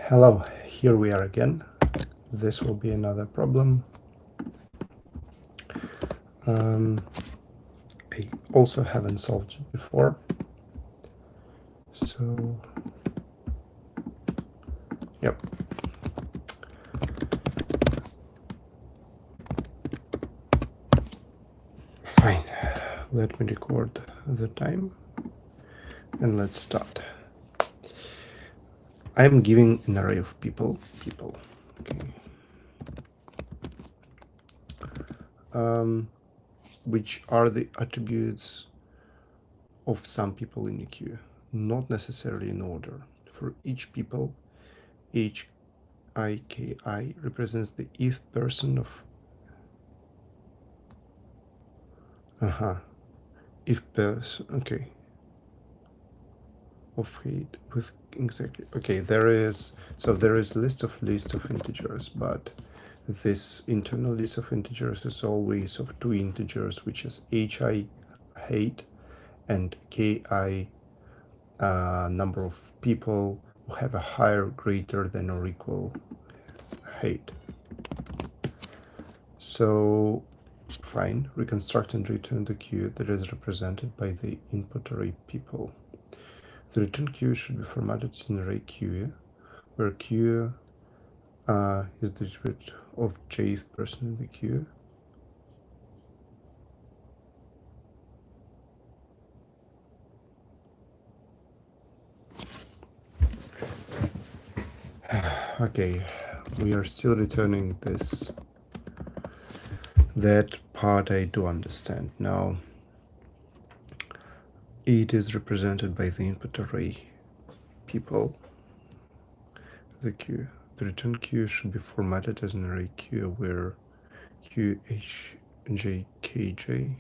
Hello, here we are again. This will be another problem. I also haven't solved it before. So, yep. Fine. Let me record the time and let's start. I'm giving an array of people. Okay. Which are the attributes of some people in the queue, not necessarily in order. For each people, HIKI represents the ith person of if person, okay, of hate with exactly, okay, there is list of integers, but this internal list of integers is always of two integers, which is hi hate and ki number of people who have a higher, greater than or equal hate. So fine, reconstruct and return the queue that is represented by the input array people. The return queue should be formatted as an array queue, where queue is the attribute of jth person in the queue. Okay, we are still returning this. That part I do understand. Now, it is represented by the input array people, the queue. The return queue should be formatted as an array queue where QHJKJ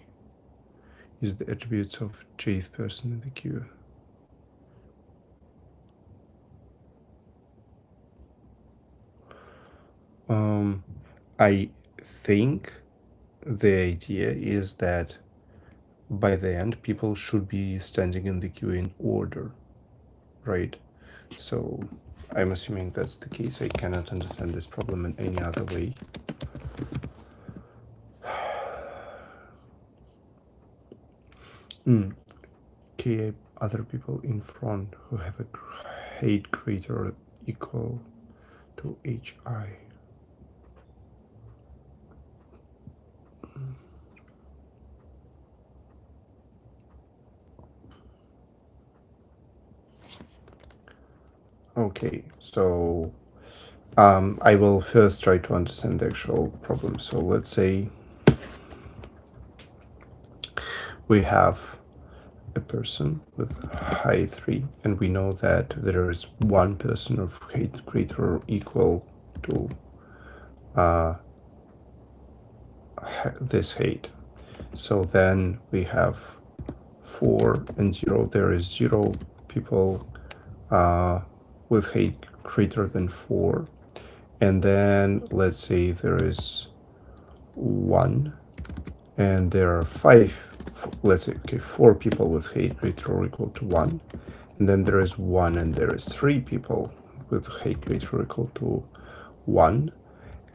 is the attributes of jth person in the queue. I think the idea is that by the end, people should be standing in the queue in order, right? So I'm assuming that's the case. I cannot understand this problem in any other way. K other people in front who have a hate greater or equal to HI. Okay, so I will first try to understand the actual problem. So let's say we have a person with height 3, and we know that there is one person of height greater or equal to this height. So then we have 4 and 0. There is 0 people with height greater than 4. And then let's say there is 1 and there are 5, let's say, okay, 4 people with height greater or equal to 1. And then there is 1 and there is 3 people with height greater or equal to 1.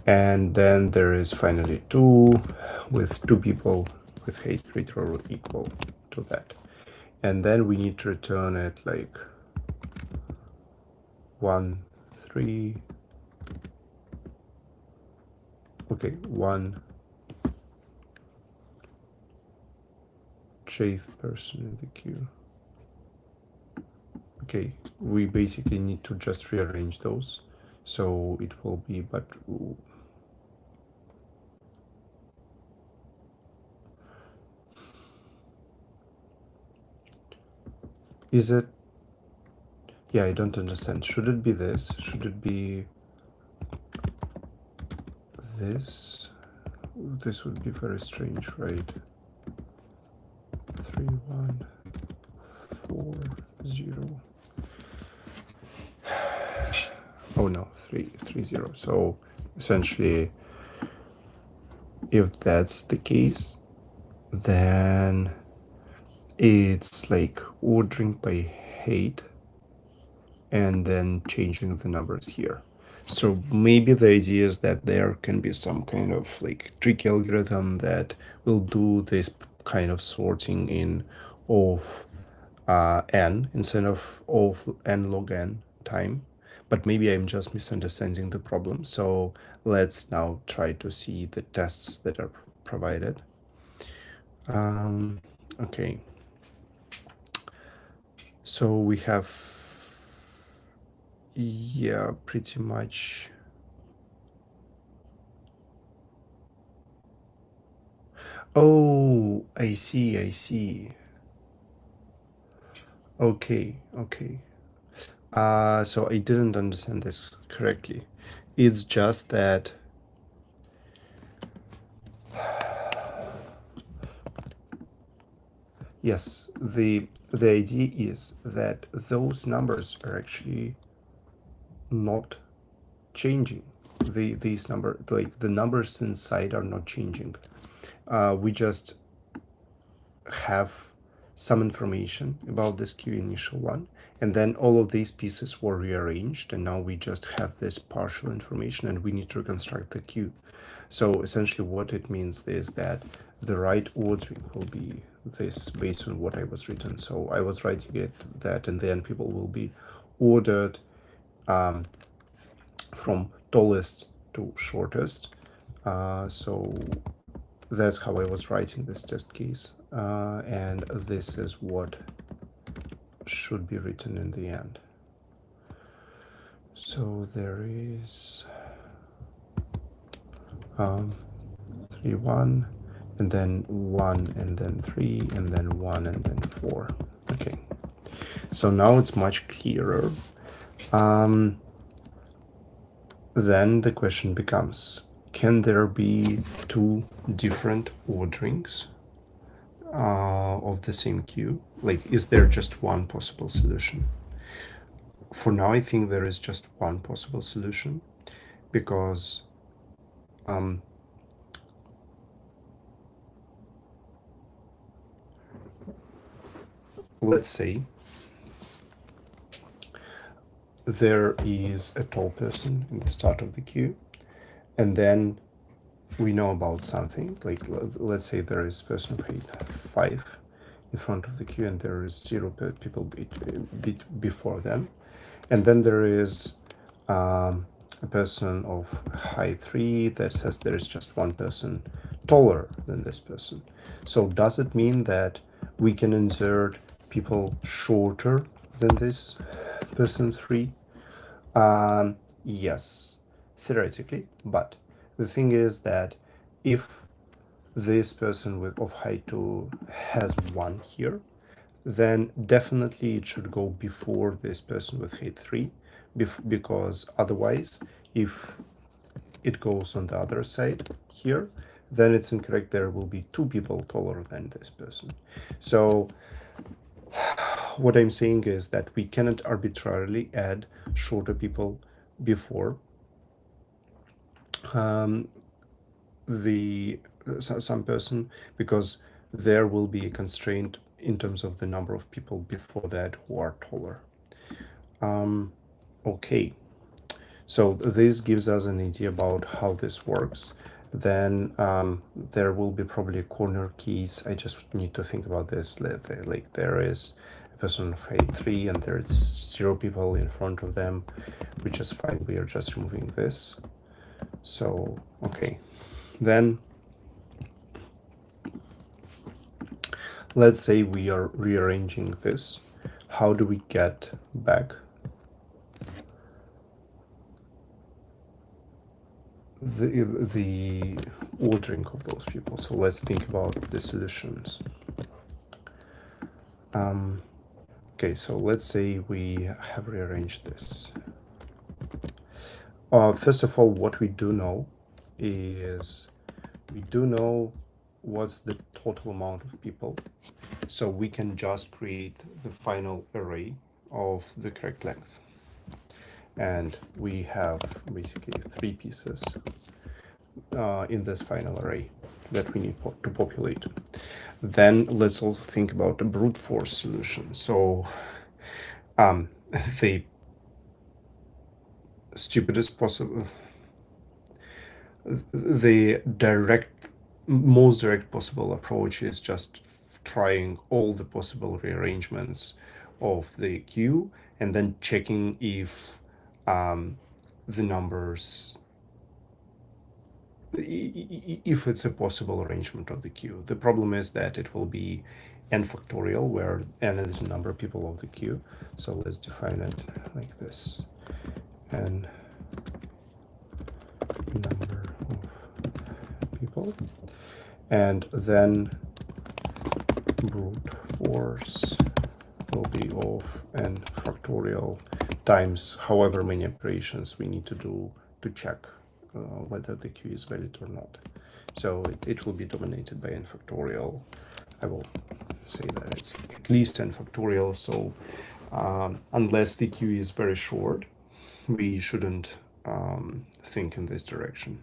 And then there is finally 2 with 2 people with height greater or equal to that. And then we need to return it like 1, 3, okay, 1 jth person in the queue. Okay, we basically need to just rearrange those. So it will be, but is it, yeah, I don't understand. Should it be this? Should it be this? This would be very strange, right? 3, 1, 4, 0. Oh no, 3, 0. So essentially, if that's the case, then it's like ordering by height, and then changing the numbers here. So maybe the idea is that there can be some kind of like tricky algorithm that will do this kind of sorting in of n instead of n log n time. But maybe I'm just misunderstanding the problem. So let's now try to see the tests that are provided. Okay. So we have, yeah, pretty much. Oh, I see, I see. Okay, okay. So I didn't understand this correctly. It's just that yes, the idea is that those numbers are actually not changing. These number, like the numbers inside, are not changing. We just have some information about this queue initial one, and then all of these pieces were rearranged, and now we just have this partial information, and we need to reconstruct the queue. So essentially what it means is that the right ordering will be this based on what I was written. So I was writing it that, and then people will be ordered from tallest to shortest. So that's how I was writing this test case. And this is what should be written in the end. So there is 3, 1, and then 1, and then 3, and then 1, and then 4. Okay, so now it's much clearer. Then the question becomes, can there be two different orderings of the same queue? Like, is there just one possible solution? For now, I think there is just one possible solution, because let's say there is a tall person in the start of the queue, and then we know about something, like let's say there is person of height 5 in front of the queue, and there is 0 people before them, and then there is a person of height 3 that says there is just one person taller than this person. So does it mean that we can insert people shorter than this person 3? Yes, theoretically, but the thing is that if this person of height 2 has 1 here, then definitely it should go before this person with height 3, because otherwise, if it goes on the other side here, then it's incorrect. There will be 2 people taller than this person. So what I'm saying is that we cannot arbitrarily add shorter people before some person, because there will be a constraint in terms of the number of people before that who are taller. Okay, so this gives us an idea about how this works. Then there will be probably a corner case. I just need to think about this. Let's say like there is a person of height 3 and there's 0 people in front of them, which is fine. We are just removing this. So, okay, then let's say we are rearranging this. How do we get back the ordering of those people? So let's think about the solutions. Okay, so let's say we have rearranged this. First of all, what we do know is we do know what's the total amount of people. So we can just create the final array of the correct length. And we have basically 3 pieces in this final array that we need to populate. Then let's also think about a brute force solution. So the stupidest possible, the most direct possible approach is just trying all the possible rearrangements of the queue and then checking if the numbers, if it's a possible arrangement of the queue. The problem is that it will be n factorial, where n is the number of people of the queue. So let's define it like this: n number of people, and then brute force will be of n factorial times however many operations we need to do to check whether the queue is valid or not. So it will be dominated by n factorial. I will say that it's at least n factorial. So unless the queue is very short, we shouldn't think in this direction.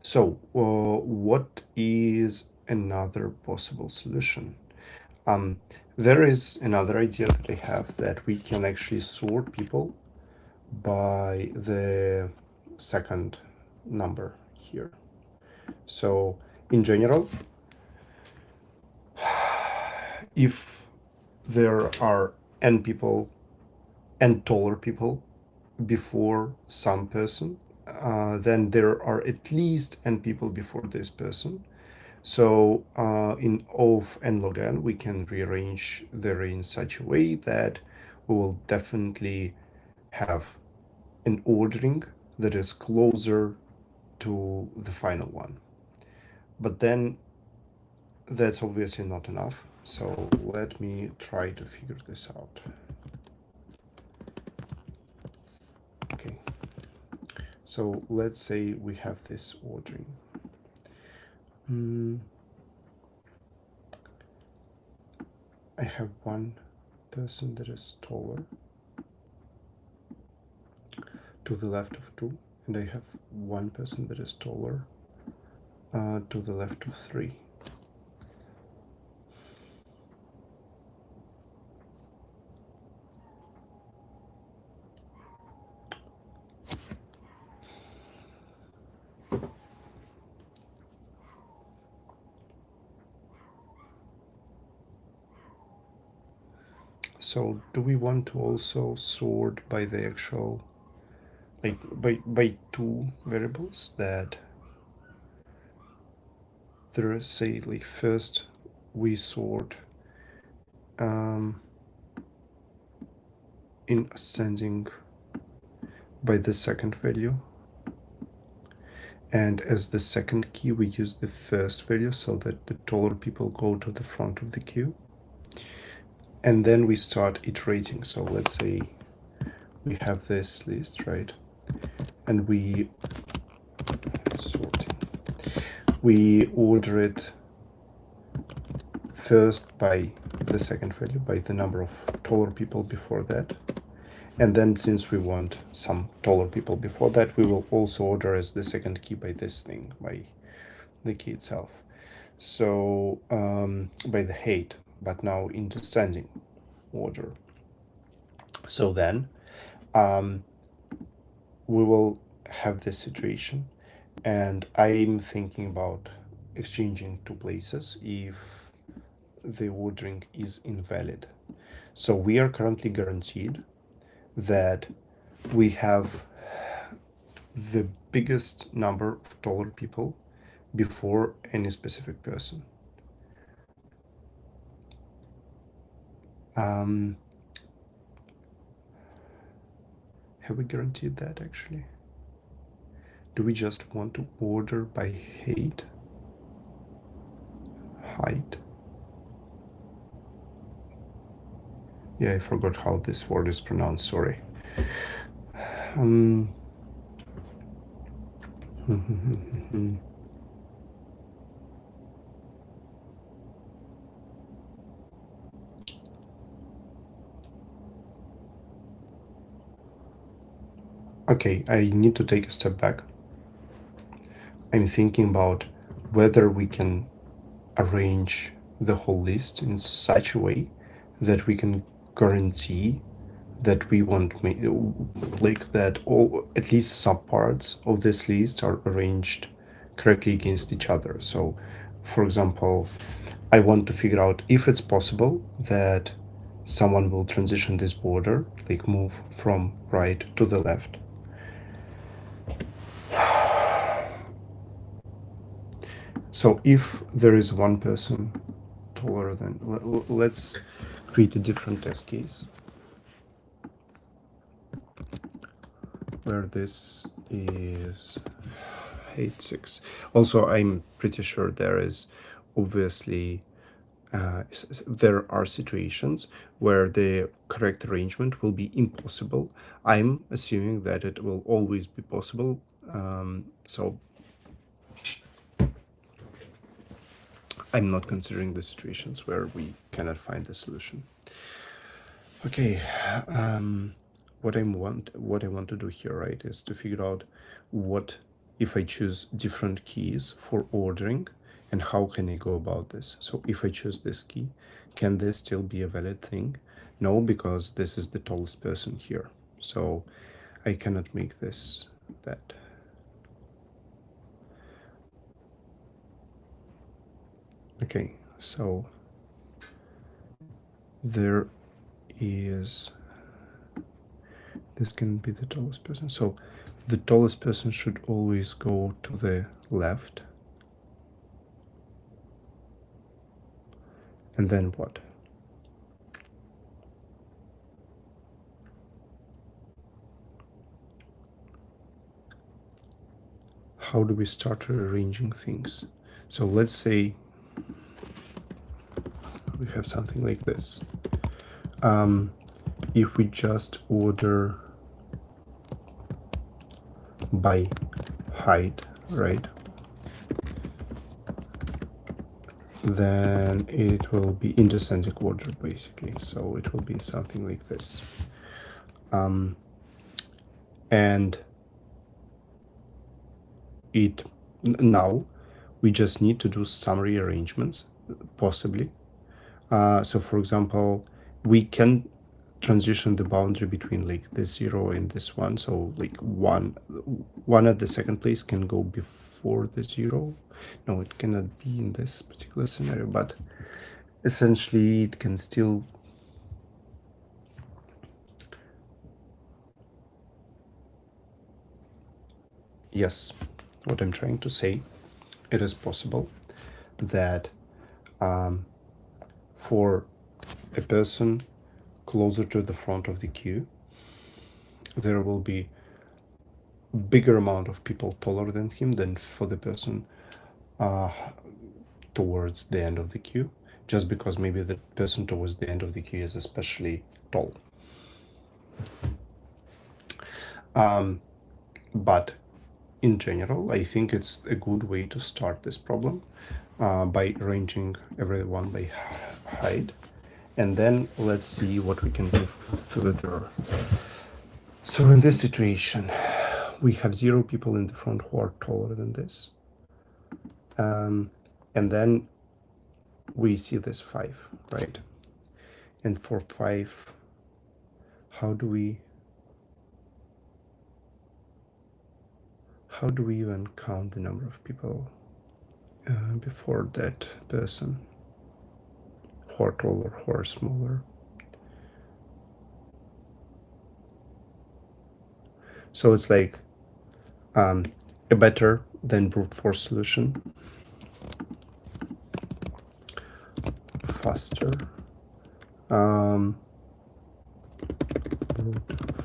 So what is another possible solution? There is another idea that I have, that we can actually sort people by the second number here. So in general, if there are n people, n taller people before some person, then there are at least n people before this person. So in of n log n, we can rearrange the array in such a way that we will definitely have an ordering that is closer to the final one. But then that's obviously not enough. So let me try to figure this out. Okay. So let's say we have this ordering. I have one person that is taller to the left of 2, and I have one person that is taller to the left of 3. So do we want to also sort by the actual, like by two variables that there is, say, like first we sort in ascending by the second value, and as the second key we use the first value so that the taller people go to the front of the queue, and then we start iterating. So let's say we have this list, right, and we order it first by the second value, by the number of taller people before that, and then since we want some taller people before that, we will also order as the second key by this thing, by the key itself. So by the height, but now in descending order. So then we will have this situation, and I'm thinking about exchanging two places if the ordering is invalid. So we are currently guaranteed that we have the biggest number of taller people before any specific person. Have we guaranteed that actually? Do we just want to order by height? Yeah, I forgot how this word is pronounced, sorry. Okay, I need to take a step back. I'm thinking about whether we can arrange the whole list in such a way that we can guarantee that we want like that all, at least subparts of this list are arranged correctly against each other. So for example, I want to figure out if it's possible that someone will transition this border, like move from right to the left. So if there is one person taller than, let's create a different test case where this is height 6. Also, I'm pretty sure there is obviously there are situations where the correct arrangement will be impossible. I'm assuming that it will always be possible. So I'm not considering the situations where we cannot find the solution. Okay, what I want to do here, right, is to figure out what if I choose different keys for ordering, and how can I go about this. So if I choose this key, can this still be a valid thing? No, because this is the tallest person here, so I cannot make this that. Okay, so there is, this can be the tallest person. So the tallest person should always go to the left. And then what? How do we start rearranging things? So let's say we have something like this. If we just order by height, right, then it will be in descending order basically. So it will be something like this. And it now we just need to do some rearrangements, possibly. So for example, we can transition the boundary between like this 0 and this 1. So like one at the second place can go before the 0. No, it cannot be in this particular scenario, but essentially it can still. Yes, what I'm trying to say, it is possible that for a person closer to the front of the queue, there will be bigger amount of people taller than him than for the person towards the end of the queue, just because maybe the person towards the end of the queue is especially tall. But in general, I think it's a good way to start this problem by arranging everyone by height. And then let's see what we can do further. So in this situation, we have 0 people in the front who are taller than this. And then we see this 5, right? And for 5, how do we even count the number of people before that person, who are taller, who are smaller? So it's like a better than brute force solution, faster. Brute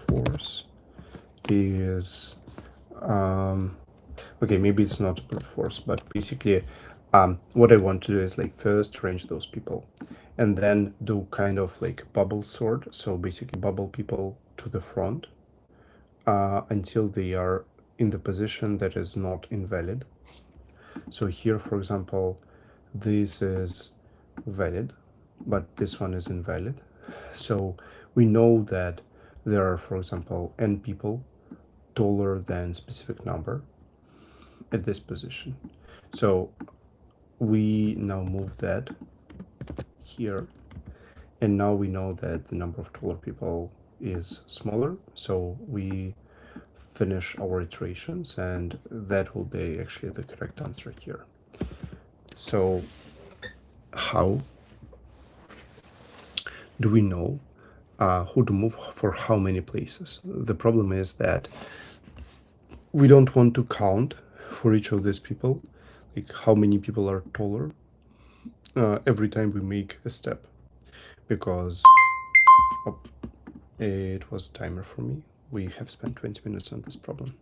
force is okay, maybe it's not brute force, but basically what I want to do is like first range those people and then do kind of like bubble sort. So basically bubble people to the front until they are in the position that is not invalid. So here, for example, this is valid, but this one is invalid. So we know that there are, for example, n people taller than specific number at this position. So we now move that here, and now we know that the number of taller people is smaller, so we finish our iterations, and that will be actually the correct answer here. So how do we know who to move for how many places? The problem is that we don't want to count for each of these people, like how many people are taller every time we make a step, because it was a timer for me. We have spent 20 minutes on this problem.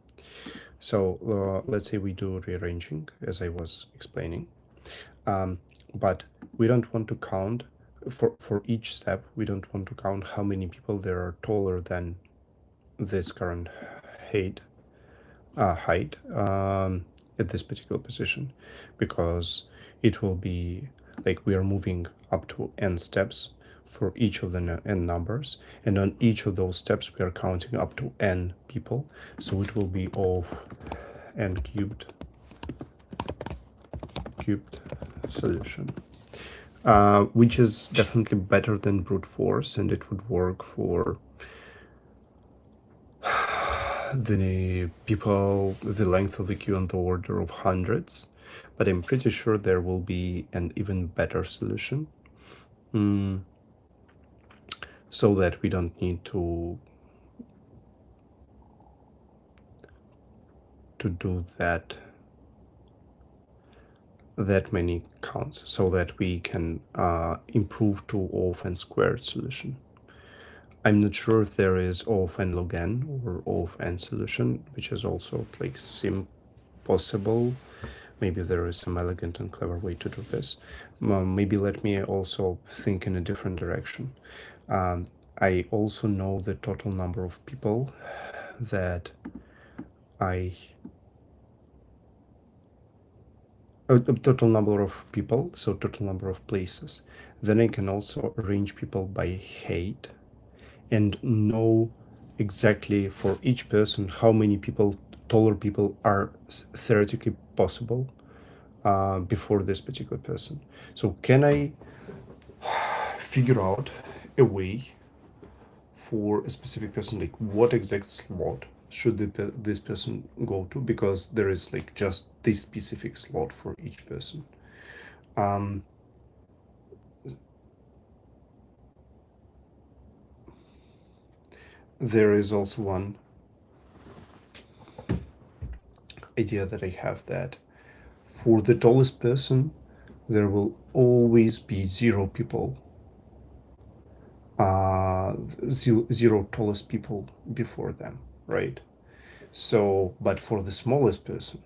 So let's say we do rearranging, as I was explaining, but we don't want to count for each step. We don't want to count how many people there are taller than this current height at this particular position, because it will be like we are moving up to n steps for each of the n numbers, and on each of those steps we are counting up to n people, so it will be of n cubed solution, which is definitely better than brute force, and it would work for the people, the length of the queue on the order of hundreds, but I'm pretty sure there will be an even better solution, so that we don't need to do that many counts, so that we can improve to O of n squared solution. I'm not sure if there is O of n log n or O of n solution, which is also like possible. Maybe there is some elegant and clever way to do this. Maybe let me also think in a different direction. I also know the total number of people that total number of people, so total number of places. Then I can also arrange people by height and know exactly for each person how many people, taller people, are theoretically possible before this particular person. So can I figure out a way for a specific person, like what exact slot should this person go to, because there is like just this specific slot for each person. There is also one idea that I have, that for the tallest person there will always be zero people, zero tallest people before them, right? So, but for the smallest person,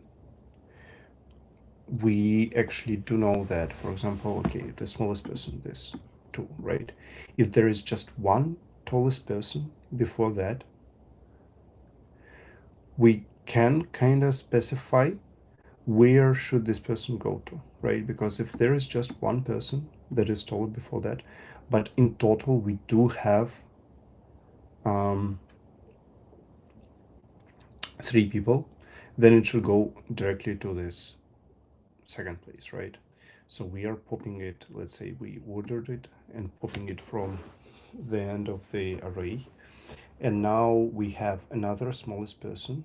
we actually do know that, for example, okay, the smallest person, this 2, right? If there is just one tallest person before that, we can kind of specify where should this person go to, right? Because if there is just one person that is taller before that, but in total we do have 3 people, then it should go directly to this second place, right? So we are popping it, let's say we ordered it and popping it from the end of the array, and now we have another smallest person,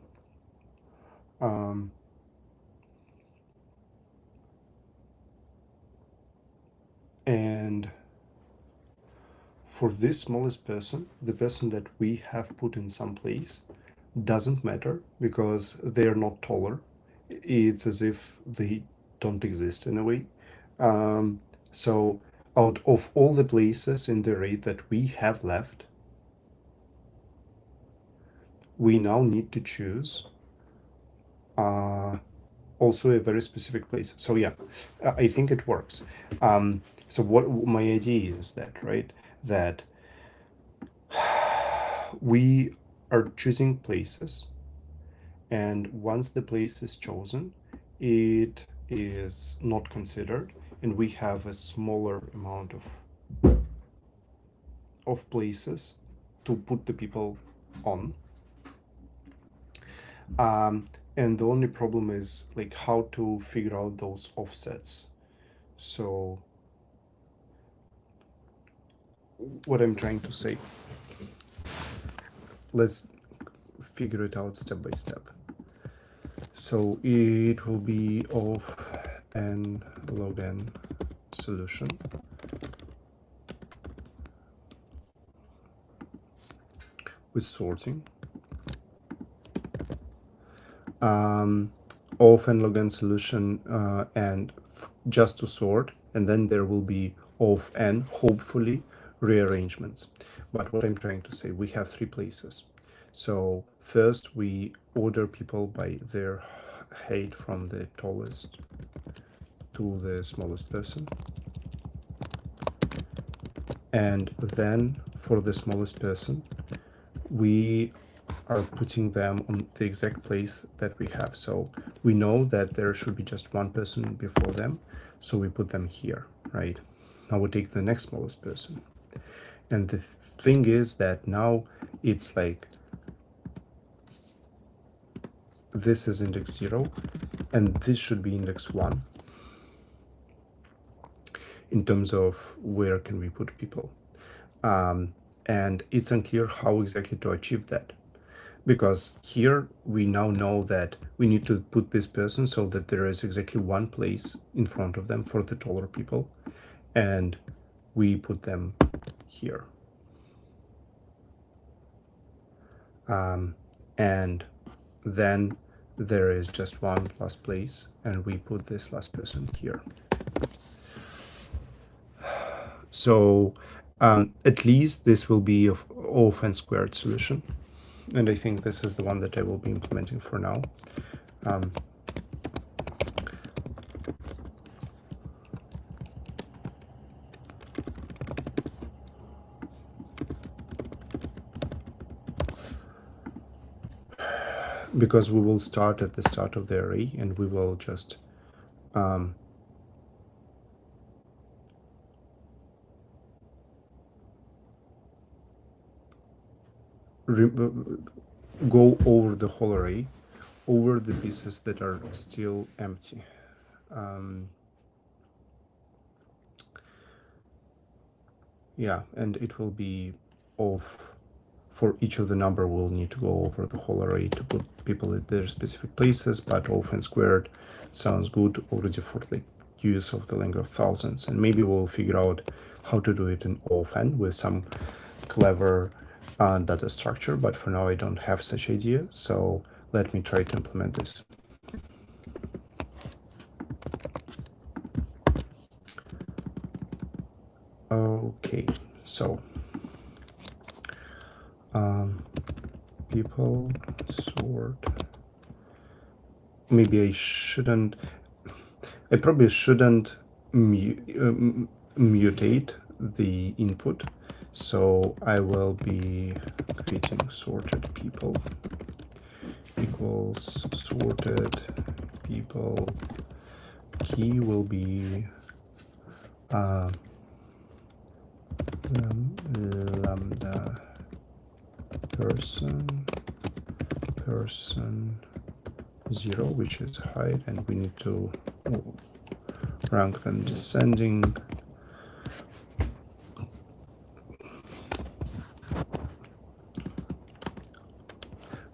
and for this smallest person, the person that we have put in some place doesn't matter because they are not taller. It's as if they don't exist in a way. So out of all the places in the array that we have left, we now need to choose also a very specific place. So yeah, I think it works. So what my idea is that, right, that we are choosing places, and once the place is chosen, it is not considered, and we have a smaller amount of places to put the people on. And the only problem is like how to figure out those offsets. So what I'm trying to say let's figure it out step by step. So it will be of n log n solution with sorting, of n log n solution and just to sort, and then there will be of n, hopefully, rearrangements. But what I'm trying to say, we have 3 places. So first we order people by their height from the tallest to the smallest person. And then for the smallest person, we are putting them on the exact place that we have. So we know that there should be just one person before them, so we put them here, right? Now we take the next smallest person. And the thing is that now it's like this is index 0 and this should be index 1 in terms of where can we put people. And it's unclear how exactly to achieve that, because here we now know that we need to put this person so that there is exactly one place in front of them for the taller people, and we put them here. And then there is just one last place, and we put this last person here. So at least this will be of n squared solution. And I think this is the one that I will be implementing for now. Because we will start at the start of the array, and we will just go over the whole array, over the pieces that are still empty. Yeah, and it will be of, for each of the number, we'll need to go over the whole array to put people at their specific places, but of n squared sounds good already for the use of the length of thousands. And maybe we'll figure out how to do it in of n with some clever data structure, but for now I don't have such idea, so let me try to implement this. Okay, so people sort. Maybe I probably shouldn't mutate the input, so I will be creating sorted people equals sorted people. Key will be lambda person 0, which is height, and we need to rank them descending.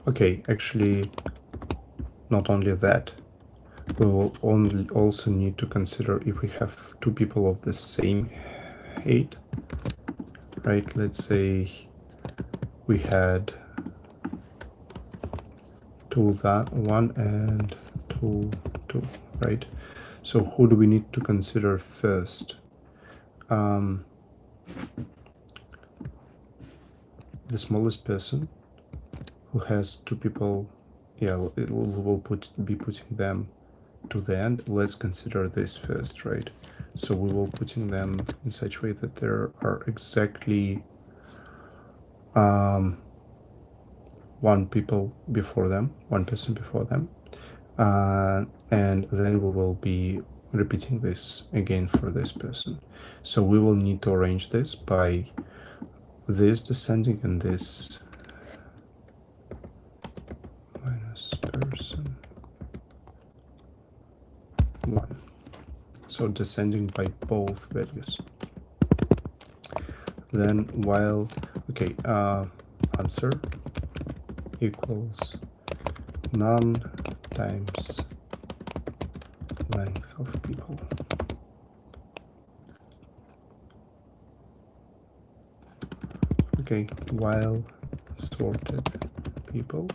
Okay, actually, not only that, we will also need to consider if we have 2 people of the same height, right? Let's say we had 2 that 1 and 2 2, right? So who do we need to consider first? The smallest person who has 2 people. Yeah, we will be putting them to the end. Let's consider this first, right? So we will putting them in such a way that there are exactly 1 person before them, and then we will be repeating this again for this person. So we will need to arrange this by this descending and this minus person 1. So descending by both values. Then while, okay, answer equals none times length of people. Okay, while sorted people,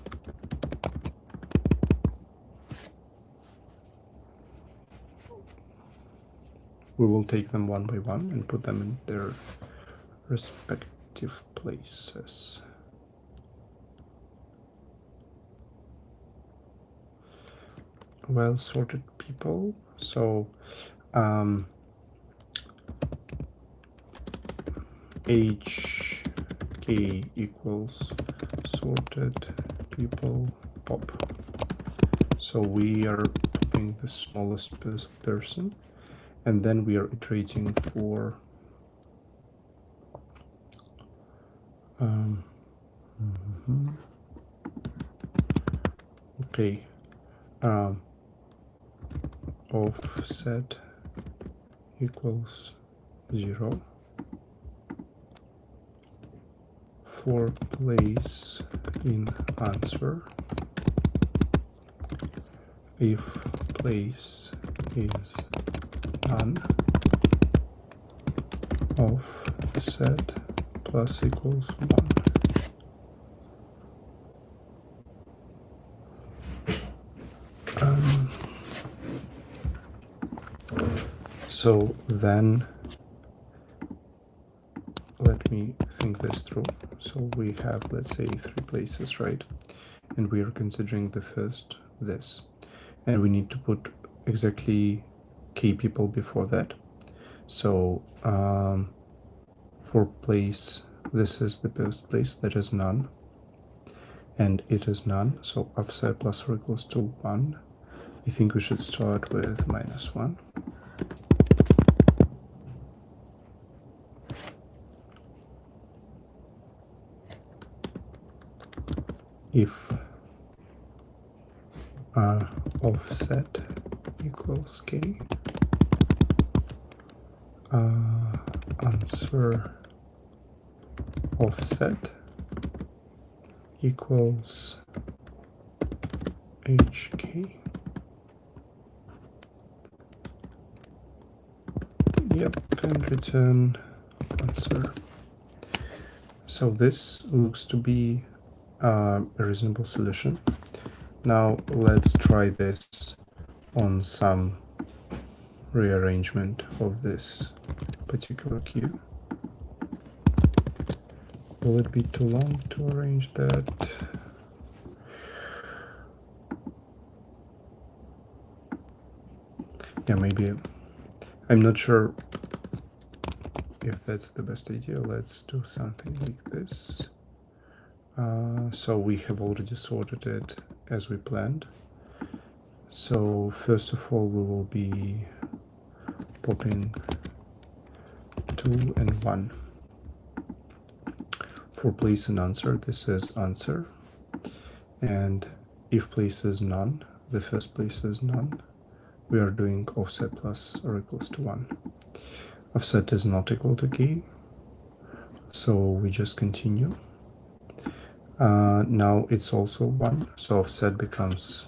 we will take them one by one and put them in their respective places. Well sorted people, so HK equals sorted people pop. So we are popping the smallest person, and then we are iterating for okay, offset equals 0 for place in answer if place is none, offset plus equals 1. So then let me think this through. So we have, let's say, 3 places, right? And we are considering the first this. And we need to put exactly k people before that. So for place, this is the first place that is none. And it is none. So offset plus or equals to 1. I think we should start with -1. If offset equals k, answer offset equals hk. Yep, and return answer. So this looks to be a reasonable solution. Now let's try this on some rearrangement of this particular queue. Will it be too long to arrange that? Yeah, maybe. I'm not sure if that's the best idea. Let's do something like this. So we have already sorted it as we planned. So first of all, we will be popping 2 and 1. For place and answer, this is answer. And if place is none, the first place is none, we are doing offset plus or equals to 1. Offset is not equal to k, so we just continue. Now it's also 1, so offset becomes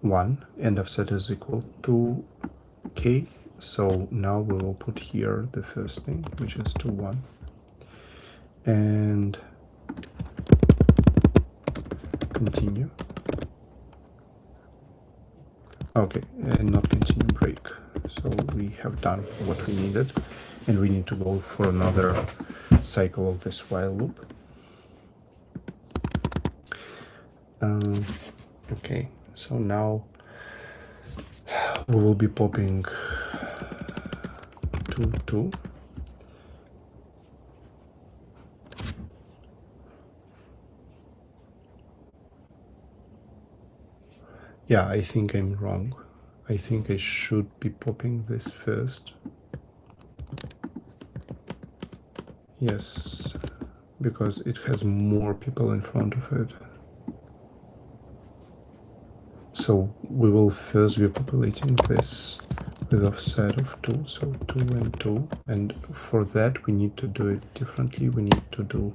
1, and offset is equal to k. So now we will put here the first thing, which is to 1, and continue. Okay, and not continue, break. So we have done what we needed, and we need to go for another cycle of this while loop. Okay, so now we will be popping 2, 2. Yeah, I think I'm wrong. I think I should be popping this first. Yes, because it has more people in front of it. So we will first be populating this with offset of 2, so 2 and 2. And for that, we need to do it differently. We need to do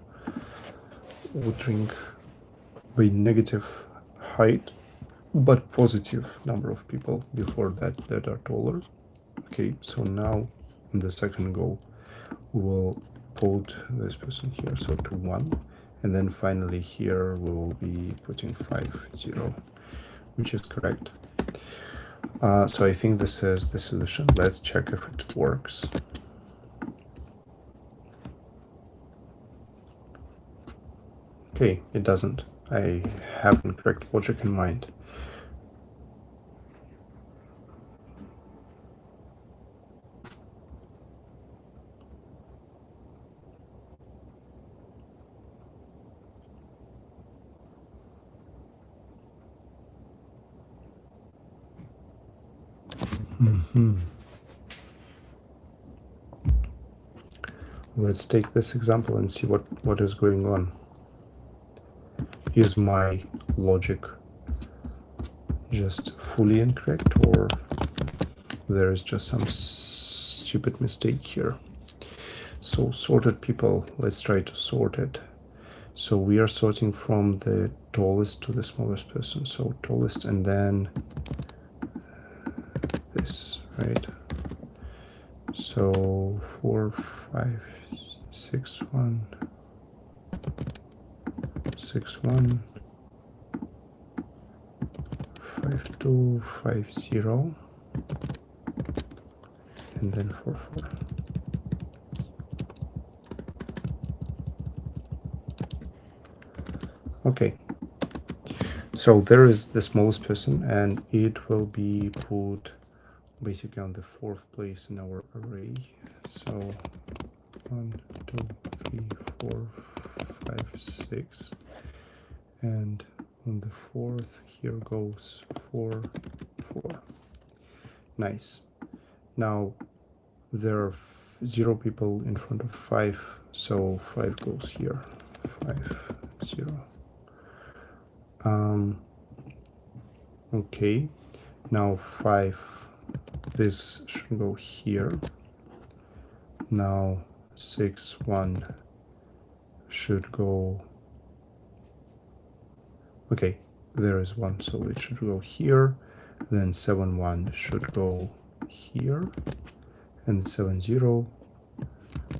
ordering by negative height, but positive number of people before that are taller. Okay, so now in the second go, we will put this person here, so to 1, and then finally here we will be putting 5, 0, which is correct. So I think this is the solution. Let's check if it works. Okay, it doesn't. I have incorrect logic in mind. Let's take this example and see what is going on. Is my logic just fully incorrect, or there is just some stupid mistake here? So sorted people, let's try to sort it. So we are sorting from the tallest to the smallest person. So tallest and then this, right? So 4, 5, 6, 1, 6, 1, 5, 2, 5, 0, and then 4, 4. Okay, so there is the smallest person, and it will be put basically on the 4th place in our array. So 1, 2, 3, 4, 5, 6, and on the 4th here goes 4, 4. Nice. Now there are 0 people in front of 5, so 5 goes here. 5, 0. Okay, now 5, this should go here. Now 6, 1 should go, okay, there is 1, so it should go here. Then 7, 1 should go here, and 7, 0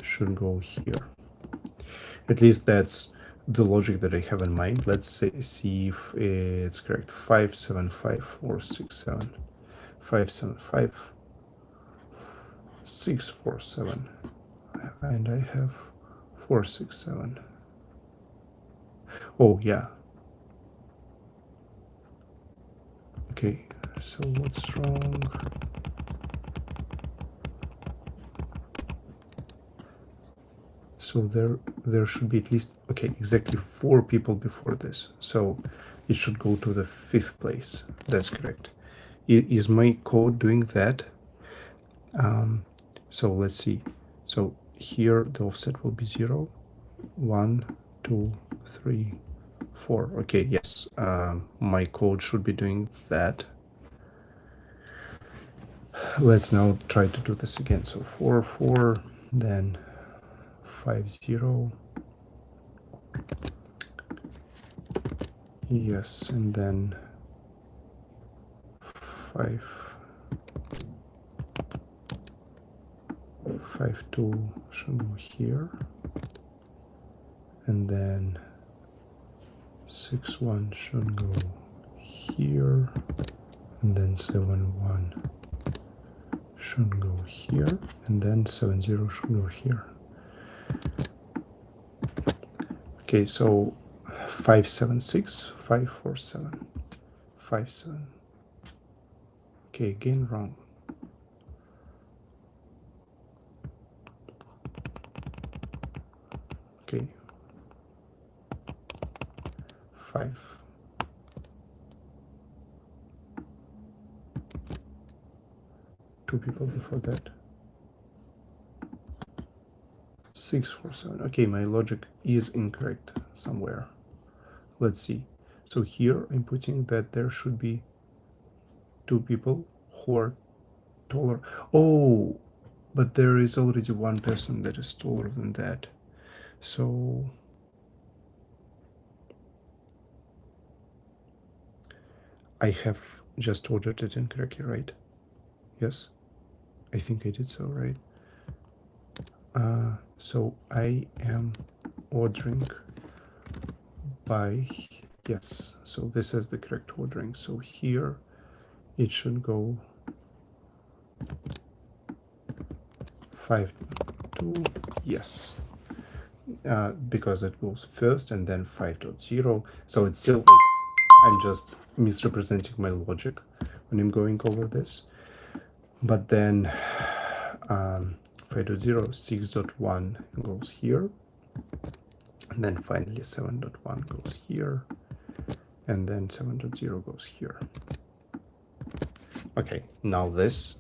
should go here. At least that's the logic that I have in mind. Let's see if it's correct. 5, 7, 5, 4, 6, 7. 5, 7, 5, 6, 4, 7. And I have 4, 6, 7. Oh, yeah. Okay, so what's wrong? So there should be at least, okay, exactly 4 people before this. So it should go to the 5th place. That's correct. Is my code doing that? So let's see. So here the offset will be 0, 1, 2, 3, 4. Okay, yes, my code should be doing that. Let's now try to do this again. So 4, 4, then 5, 0. Yes, and then 5, 5, 2 should go here, and then 6, 1 should go here, and then 7, 1 should go here, and then 7, 0 should go here. Okay, so 5, 7, 6, 5, 4, 7, 5, 7. Okay, again wrong. Okay, 5. 2 people before that. 6, 4, 7. Okay, my logic is incorrect somewhere. Let's see. So here I'm putting that there should be 2 people who are taller. Oh, but there is already 1 person that is taller than that. So I have just ordered it incorrectly, right? Yes, I think I did so, right? So I am ordering by, yes, so this is the correct ordering. So here it should go 5, 2, yes, because it goes first and then 5.0. So it's still like, I'm just misrepresenting my logic when I'm going over this. But then 5.0, 6.1 goes here. And then finally 7.1 goes here. And then 7.0 goes here. Okay, now this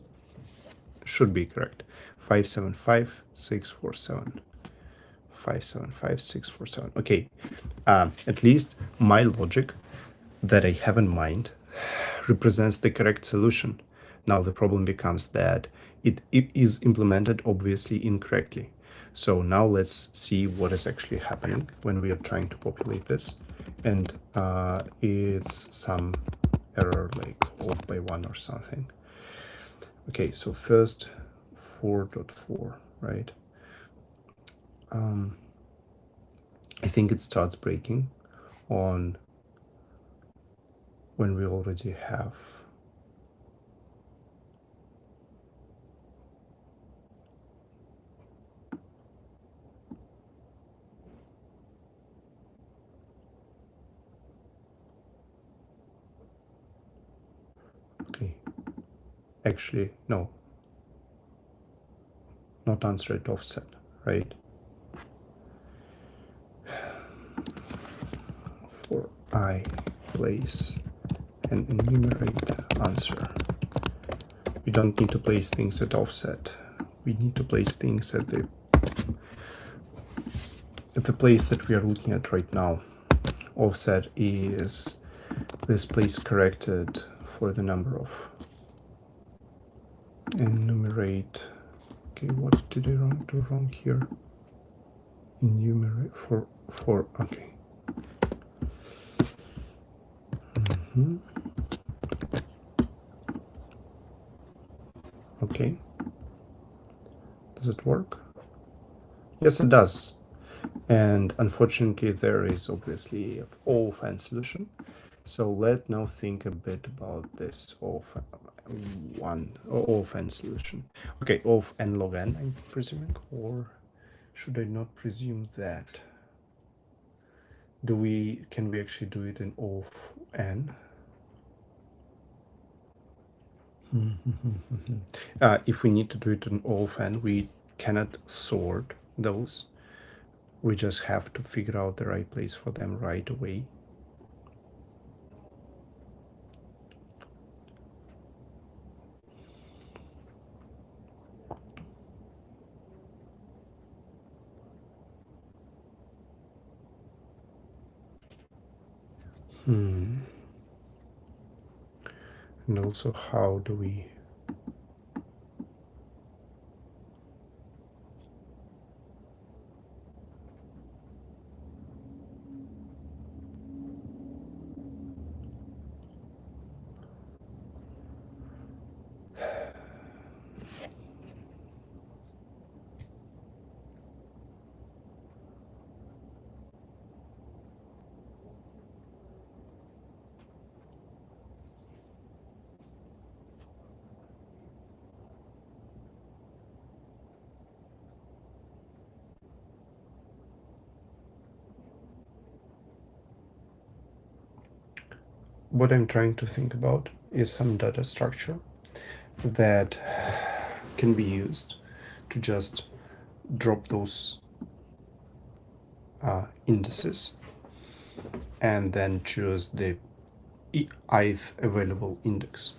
should be correct. 575, 647. 575, 647. Okay, at least my logic that I have in mind represents the correct solution. Now the problem becomes that it is implemented obviously incorrectly. So now let's see what is actually happening when we are trying to populate this. And it's some error like off by 1 or something. Okay, so first 4.4, right? I think it starts breaking on when we already have okay, actually no, not answer at offset, right? For I place and enumerate answer, we don't need to place things at offset, we need to place things at the place that we are looking at right now. Offset is this place corrected for the number of enumerate. Okay, what did I do wrong here? Enumerate for okay. Okay, does it work? Yes, it does. And unfortunately, there is obviously an all-fan solution. So let's now think a bit about this all-fan solution. Okay, of n log n, I'm presuming, or should I not presume that? Can we actually do it in of n? If we need to do it in of n, we cannot sort those. We just have to figure out the right place for them right away. And also, how do we what I'm trying to think about is some data structure that can be used to just drop those indices and then choose the ith available index.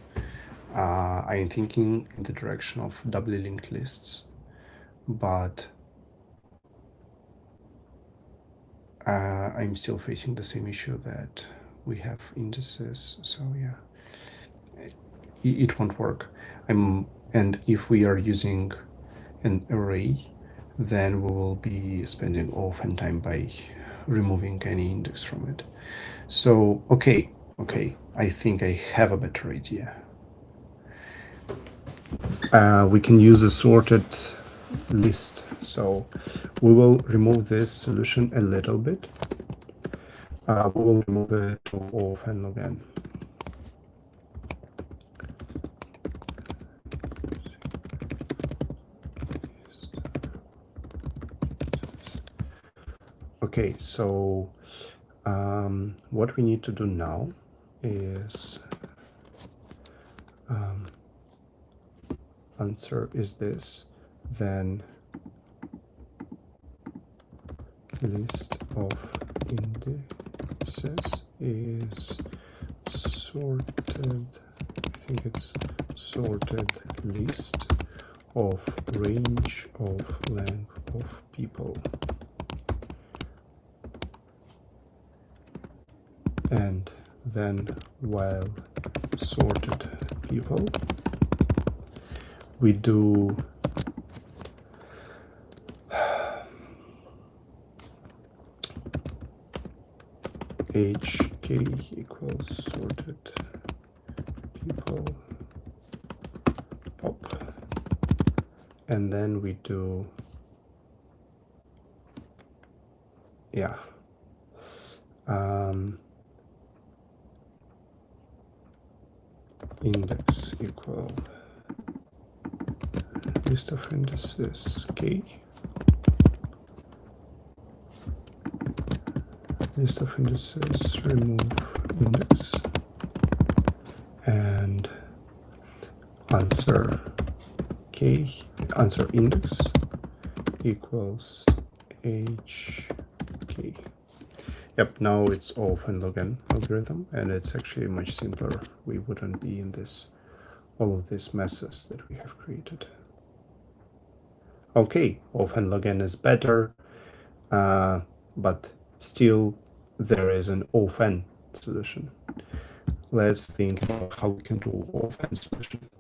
I'm thinking in the direction of doubly linked lists, but I'm still facing the same issue that we have indices, so yeah, it won't work. And if we are using an array, then we will be spending time by removing any index from it. So okay, I think I have a better idea. We can use a sorted list. So we will remove this solution a little bit. We will remove it to off and again. Okay, so what we need to do now is answer is this, then list of indices is sorted, I think it's sorted list of range of length of people. And then while sorted people, we do hk equals sorted people pop, and then we do index equal list of indices k, list of indices remove index, and answer k, answer index equals hk. Yep, now it's off and login algorithm, and it's actually much simpler. We wouldn't be in this, all of these messes that we have created. Okay, off and login is better, but still there is an often solution. Let's think about how we can do often solution.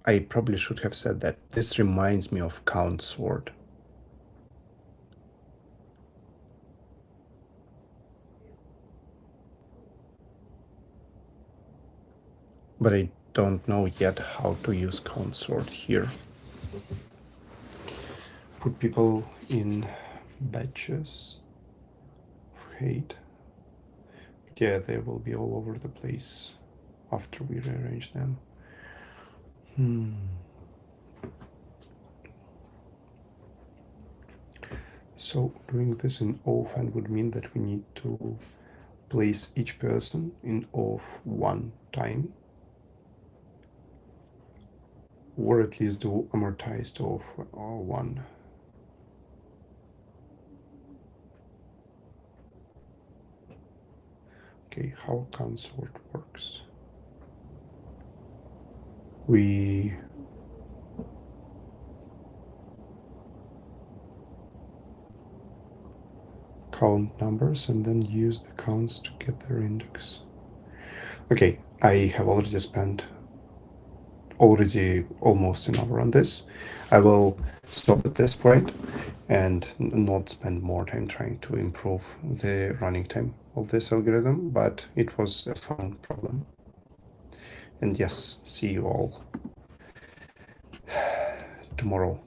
I probably should have said that this reminds me of count sort. But I don't know yet how to use count sort here. Put people in batches of hate. Yeah, they will be all over the place after we rearrange them. So doing this in offhand would mean that we need to place each person in off one time, or at least do amortized off one. Okay, how count sort works. We count numbers and then use the counts to get their index. Okay, I have already spent almost an hour on this. I will stop at this point and not spend more time trying to improve the running time of this algorithm, but it was a fun problem. And yes, see you all tomorrow.